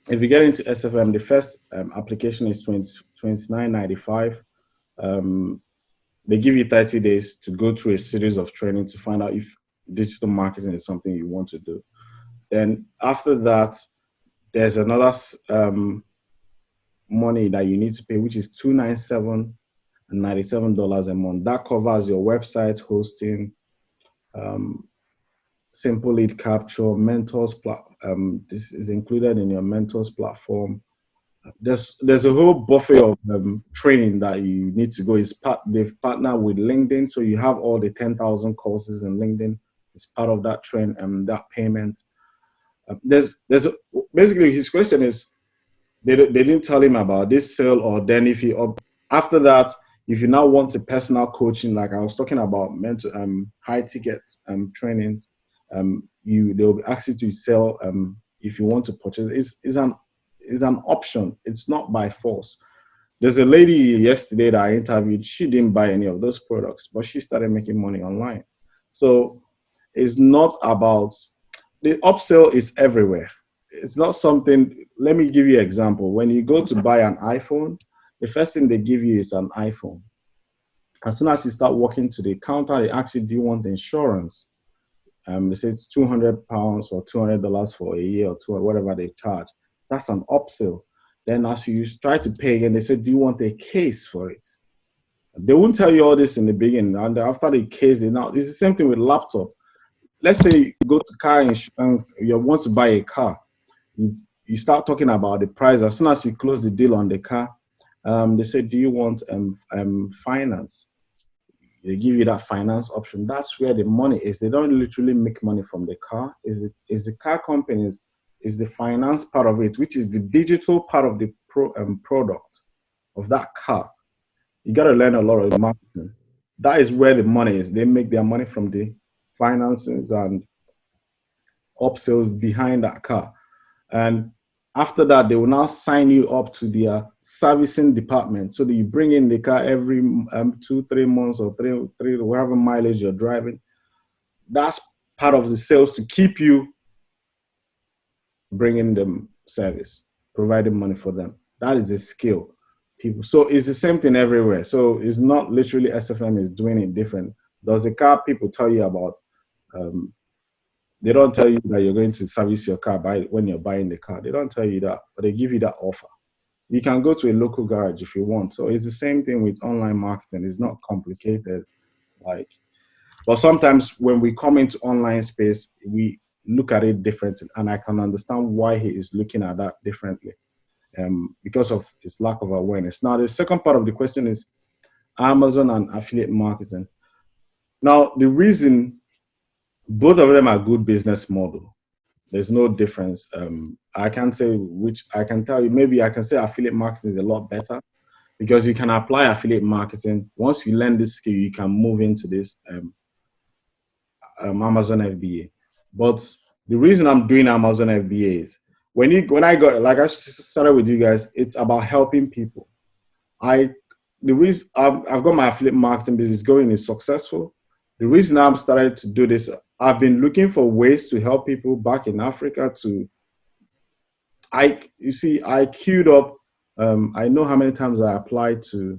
If you get into SFM, the first application is 29.95. Um, they give you 30 days to go through a series of training to find out if digital marketing is something you want to do. Then after that, there's another money that you need to pay, which is $297 and $97 a month. That covers your website hosting, um, simple lead capture, mentors. This is included in your mentors platform. There's a whole buffet of training that you need to go. They've partnered with LinkedIn, so you have all the 10,000 courses in LinkedIn. It's part of that train and that payment. Basically his question is, they didn't tell him about this sale, or then if you after that, if you now want a personal coaching, like I was talking about, mental high ticket trainings, they'll ask you to sell if you want to purchase. It's an option. It's not by force. There's a lady yesterday that I interviewed. She didn't buy any of those products, but she started making money online. So it's not about, the upsell is everywhere. It's not something, let me give you an example. When you go to buy an iPhone, the first thing they give you is an iPhone. As soon as you start walking to the counter, they ask you, do you want insurance? They say it's £200 or $200 for a year or two, or whatever they charge. That's an upsell. Then as you try to pay again, they say, do you want a case for it? They won't tell you all this in the beginning. And after the case, it's the same thing with laptop. Let's say you go to car and you want to buy a car. You start talking about the price. As soon as you close the deal on the car, they say, do you want finance? They give you that finance option. That's where the money is. They don't literally make money from the car. Is the car companies, is the finance part of it, which is the digital part of the product of that car. You got to learn a lot of marketing. That is where the money is. They make their money from the finances and upsells behind that car. And after that, they will now sign you up to their servicing department, so that you bring in the car every 2-3 months, or three whatever mileage you're driving. That's part of the sales, to keep you bringing them service, providing money for them. That is a skill. People. So it's the same thing everywhere. So it's not literally SFM is doing it different. Does the car people tell you about? They don't tell you that you're going to service your car when you're buying the car. They don't tell you that, but they give you that offer. You can go to a local garage if you want. So it's the same thing with online marketing. It's not complicated. But sometimes when we come into online space, we look at it differently, and I can understand why he is looking at that differently, because of his lack of awareness. Now, the second part of the question is Amazon and affiliate marketing. Now, the reason, both of them are good business model. There's no difference. I can't say which. I can tell you, maybe I can say affiliate marketing is a lot better, because you can apply affiliate marketing. Once you learn this skill, you can move into this Amazon FBA. But the reason I'm doing Amazon FBA is when I got, like I started with you guys, it's about helping people. The reason I've got my affiliate marketing business going is successful. The reason I'm started to do this, I've been looking for ways to help people back in Africa I queued up. I know how many times I applied to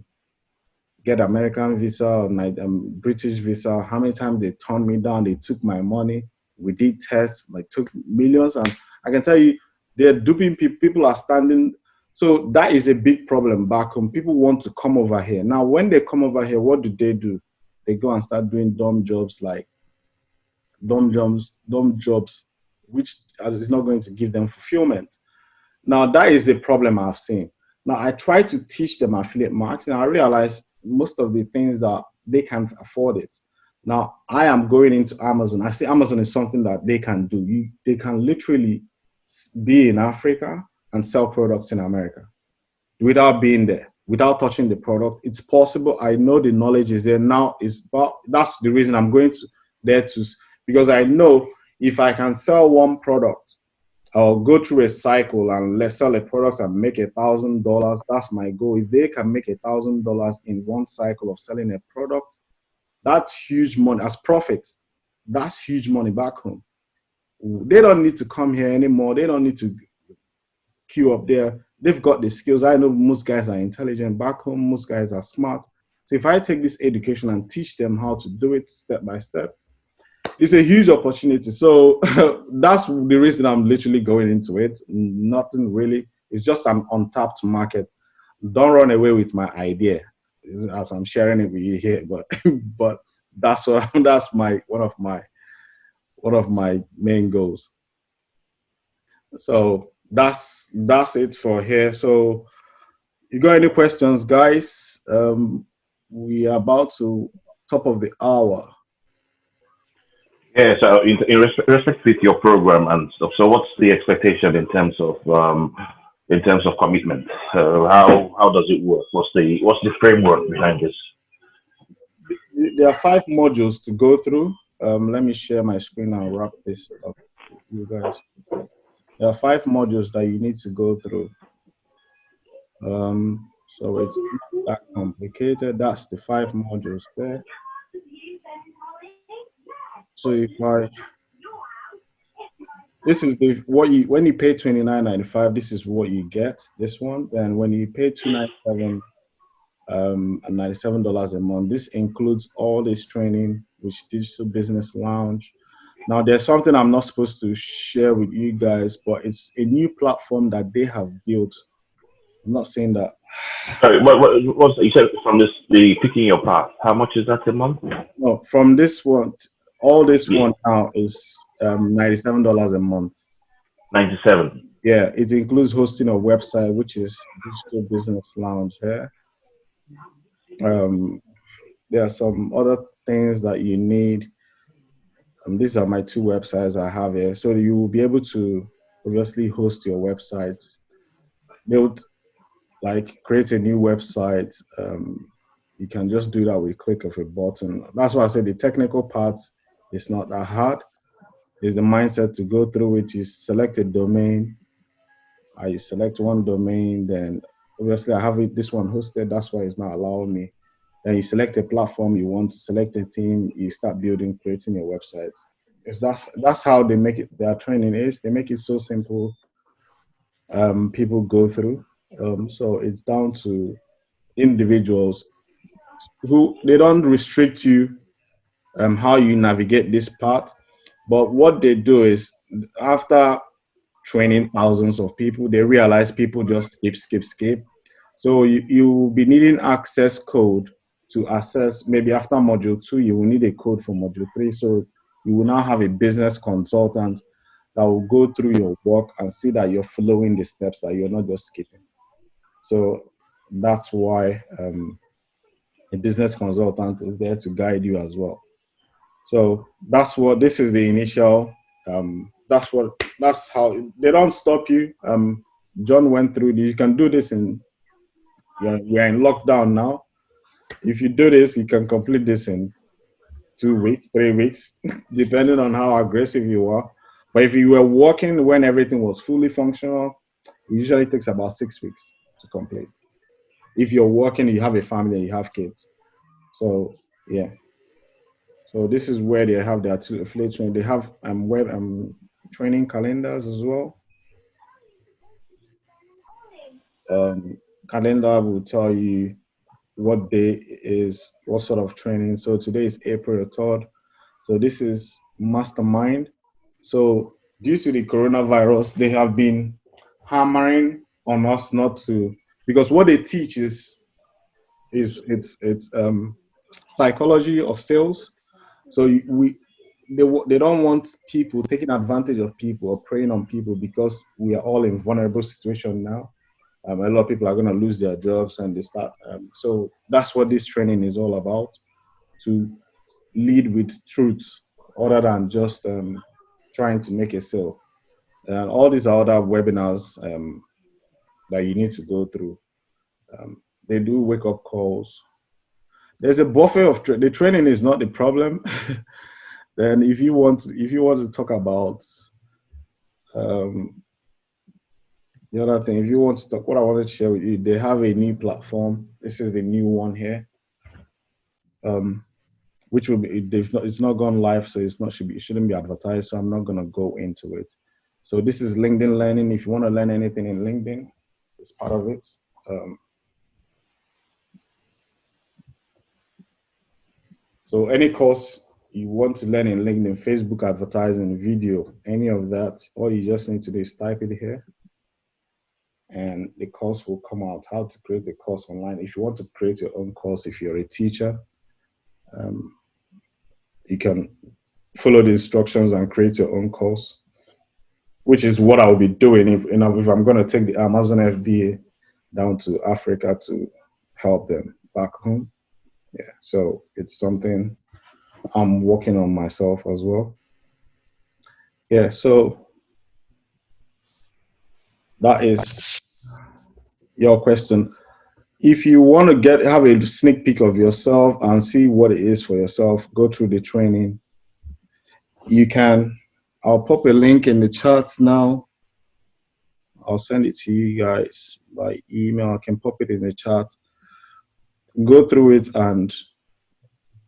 get American visa or British visa, how many times they turned me down, they took my money. We did tests, took millions. And I can tell you, they're duping people. People are standing. So that is a big problem back home. People want to come over here. Now, when they come over here, what do? They go and start doing dumb jobs, which is not going to give them fulfillment. Now, that is the problem I've seen. Now, I try to teach them affiliate marketing. I realize most of the things that they can't afford it. Now, I am going into Amazon. I see Amazon is something that they can do. They can literally be in Africa and sell products in America without being there. without touching the product. It's possible. I know the knowledge is there now. That's the reason I'm going to there to, because I know if I can sell one product, I'll go through a cycle and let's sell a product and make $1,000. That's my goal. If they can make $1,000 in one cycle of selling a product, that's huge money as profit. That's huge money back home. They don't need to come here anymore. They don't need to queue up there. They've got the skills. I know most guys are intelligent back home. Most guys are smart. So if I take this education and teach them how to do it step by step, it's a huge opportunity. So that's the reason I'm literally going into it. Nothing really. It's just an untapped market. Don't run away with my idea as I'm sharing it with you here. But but that's my one of my main goals. So that's it for here. So you got any questions, guys? We are about to top of the hour. Yeah, so in respect with your program and stuff, so what's the expectation in terms of commitment? How does it work? What's the framework behind this? There are 5 modules to go through. Let me share my screen and wrap this up, you guys. There are 5 modules that you need to go through. So it's not that complicated. That's the 5 modules there. So if I this is the what you when you pay $29.95, this is what you get. This one. Then when you pay $297 and $97 a month, this includes all this training, which Digital Business Lounge. Now there's something I'm not supposed to share with you guys, but it's a new platform that they have built. I'm not saying that. Sorry, what's you said from this the picking your path? How much is that a month? No, from this one, all this Yeah, one now is $97 a month. 97. Yeah, it includes hosting a website, which is Digital Business Lounge here. Um, there are some other things that you need. These are my 2 websites I have here. So you will be able to obviously host your websites. They would like create a new website. You can just do that with a click of a button. That's why I said the technical part is not that hard. It's the mindset to go through it. You select a domain. I select one domain, then obviously I have this one hosted. That's why it's not allowing me. Then you select a platform you want to select a team. You start building, creating your website. Because that's how they make it. Their training is they make it so simple. People go through. So it's down to individuals who they don't restrict you how you navigate this part. But what they do is after training thousands of people, they realize people just skip. So you will be needing access code to access. Maybe after module 2, you will need a code for module 3. So you will now have a business consultant that will go through your work and see that you're following the steps, that you're not just skipping. So that's why a business consultant is there to guide you as well. So that's what this is the initial. That's how they don't stop you. John went through this. You can do this we're in lockdown now. If you do this, you can complete this in 2 weeks, 3 weeks, depending on how aggressive you are. But if you were working when everything was fully functional, it usually takes about 6 weeks to complete. If you're working, you have a family, you have kids. So yeah. So this is where they have their two affiliate training. They have web training calendars as well. Calendar will tell you what day is, what sort of training. So today is April 3rd. So this is Mastermind. So due to the coronavirus, they have been hammering on us not to, because what they teach is it's psychology of sales. So they don't want people taking advantage of people or preying on people, because we are all in vulnerable situation now. A lot of people are going to lose their jobs and they start. So that's what this training is all about, to lead with truth other than just trying to make a sale. And all these are other webinars that you need to go through. they do wake up calls. There's a buffet of the training is not the problem. Then if you want to talk about um, the other thing, if you want to talk, what I wanted to share with you, they have a new platform. This is the new one here, which will be it's not gone live, so it shouldn't be advertised. So I'm not gonna go into it. So this is LinkedIn Learning. If you want to learn anything in LinkedIn, it's part of it. So any course you want to learn in LinkedIn, Facebook advertising, video, any of that, all you just need to do is type it here and the course will come out, how to create a course online. If you want to create your own course, if you're a teacher, you can follow the instructions and create your own course, which is what I'll be doing if I'm going to take the Amazon FBA down to Africa to help them back home. Yeah, so it's something I'm working on myself as well. Yeah, so that is your question. If you want to have a sneak peek of yourself and see what it is for yourself, go through the training. You can. I'll pop a link in the chat now. I'll send it to you guys by email. I can pop it in the chat. Go through it and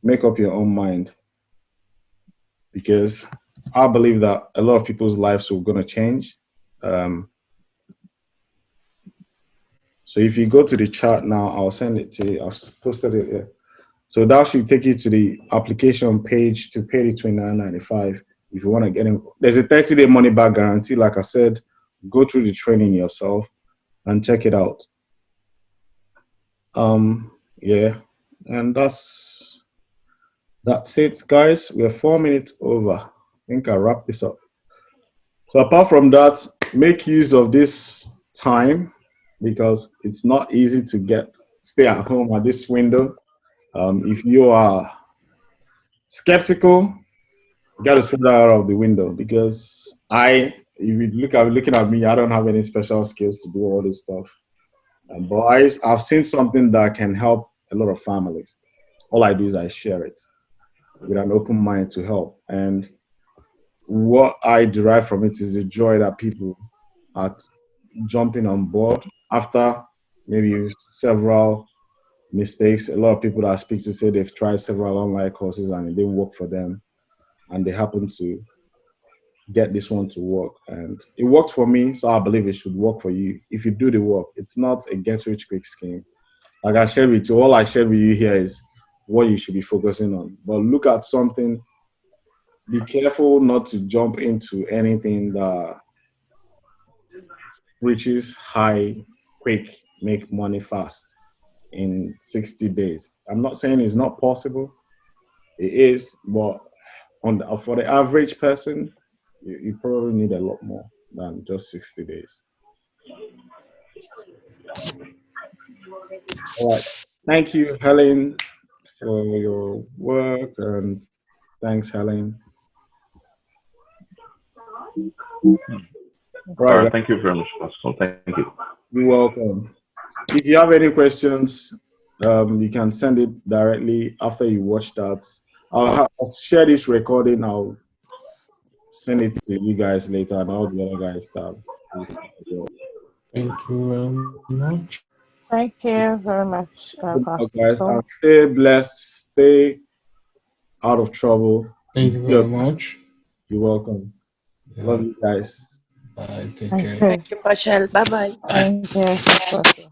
make up your own mind, because I believe that a lot of people's lives are going to change. So if you go to the chat now, I'll send it to you. I've posted it here. So that should take you to the application page to pay the $29.95 if you want to get in. There's a 30-day money back guarantee. Like I said, go through the training yourself and check it out. Yeah, and that's it, guys. We're 4 minutes over. I think I'll wrap this up. So apart from that, make use of this time, because it's not easy to stay at home at this window. If you are skeptical, you got to throw that out of the window, because if you looking at me, I don't have any special skills to do all this stuff. But I've seen something that can help a lot of families. All I do is I share it with an open mind to help. And what I derive from it is the joy that people are jumping on board after maybe several mistakes. A lot of people that I speak to say they've tried several online courses and it didn't work for them, and they happen to get this one to work, and it worked for me, so I believe it should work for you if you do the work. It's not a get rich quick scheme. Like I shared with you, all I shared with you here is what you should be focusing on. But look at something. Be careful not to jump into anything that reaches high, quick, make money fast in 60 days. I'm not saying it's not possible. It is, but for the average person, you probably need a lot more than just 60 days. All right. Thank you, Helen, for your work, and thanks, Helen. Right. Thank you very much, Pastor. Thank you. You're welcome. If you have any questions, you can send it directly after you watch that. I'll share this recording. I'll send it to you guys later, and all the other guys that. Thank you very much. Thank you very much, guys. And stay blessed. Stay out of trouble. Thank you very much. You're welcome. Yeah. Love you guys. Bye. Take care. Thank you, Michelle. Bye-bye. Thank you.